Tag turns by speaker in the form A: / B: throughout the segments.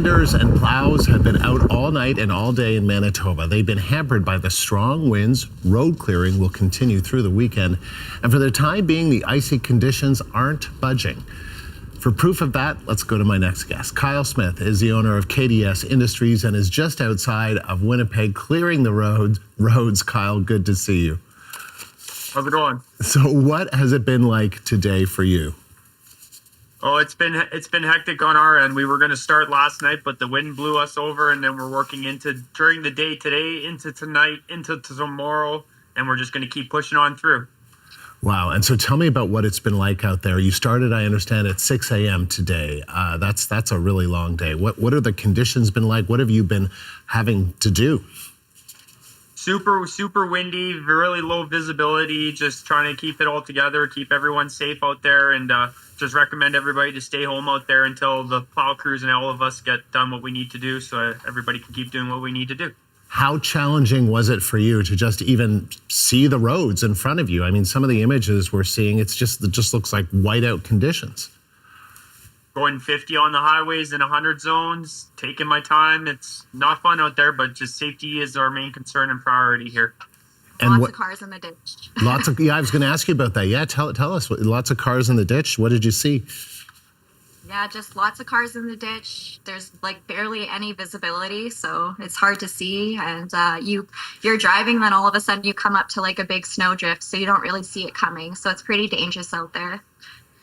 A: Tenders and plows have been out all night and all day in Manitoba. They've been hampered by the strong winds. Road clearing will continue through the weekend. And for the time being, the icy conditions aren't budging. For proof of that, let's go to my next guest. Kyle Smith is the owner of KDS Industries and is just outside of Winnipeg clearing the roads. Kyle, good to see you.
B: How's it going?
A: So what has it been like today for you?
B: Oh, it's been hectic on our end. We were going to start last night, but the wind blew us over, and then we're working during the day today, into tonight, into tomorrow, and we're just going to keep pushing on through.
A: Wow. And so tell me about what it's been like out there. You started, I understand, at 6 a.m. today. That's a really long day. What are the conditions been like? What have you been having to do?
B: Super windy, really low visibility, just trying to keep it all together, keep everyone safe out there, and just recommend everybody to stay home out there until the plow crews and all of us get done what we need to do so everybody can keep doing what we need to do.
A: How challenging was it for you to just even see the roads in front of you? I mean, some of the images we're seeing, it just looks like whiteout conditions.
B: Going 50 on the highways in 100 zones, taking my time. It's not fun out there, but just safety is our main concern and priority here.
C: And lots of cars in the ditch.
A: Yeah, I was going to ask you about that. Yeah, tell us. Lots of cars in the ditch. What did you see?
C: Yeah, just lots of cars in the ditch. There's like barely any visibility, so it's hard to see. And you're driving, then all of a sudden you come up to like a big snowdrift, so you don't really see it coming. So it's pretty dangerous out there.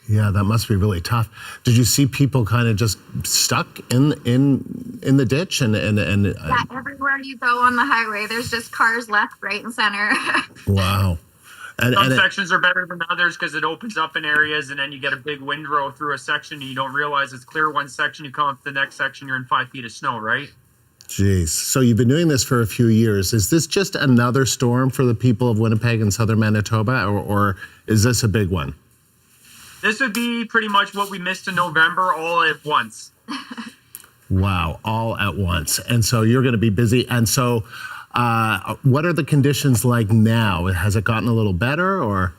A: Yeah, that must be really tough. Did you see people kind of just stuck in the ditch and
C: yeah, everywhere you go on the highway, there's just cars left, right, and center.
A: Wow.
B: Some sections are better than others because it opens up in areas, and then you get a big windrow through a section, and you don't realize it's clear one section. You come up to the next section, you're in 5 feet of snow, right?
A: Jeez. So you've been doing this for a few years. Is this just another storm for the people of Winnipeg and southern Manitoba, or is this a big one?
B: This would be pretty much what we missed in November all at once.
A: Wow, all at once. And so you're going to be busy. And so what are the conditions like now? Has it gotten a little better or?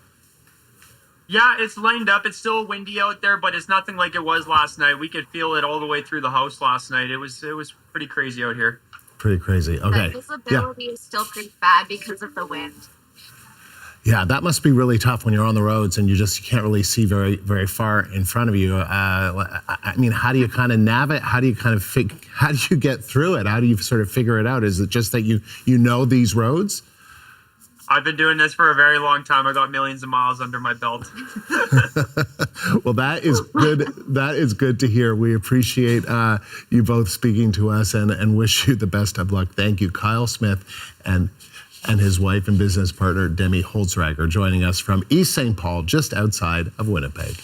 B: Yeah, it's lined up. It's still windy out there, but it's nothing like it was last night. We could feel it all the way through the house last night. It was pretty crazy out here.
A: Pretty crazy. Okay.
C: The visibility is still pretty bad because of the wind.
A: Yeah, that must be really tough when you're on the roads and you can't really see very, very far in front of you. I mean, how do you kind of navigate? How do you get through it? How do you sort of figure it out? Is it just that you know these roads?
B: I've been doing this for a very long time. I got millions of miles under my belt.
A: Well, that is good. That is good to hear. We appreciate you both speaking to us and wish you the best of luck. Thank you, Kyle Smith and his wife and business partner, Demi Holztrager, joining us from East St. Paul, just outside of Winnipeg.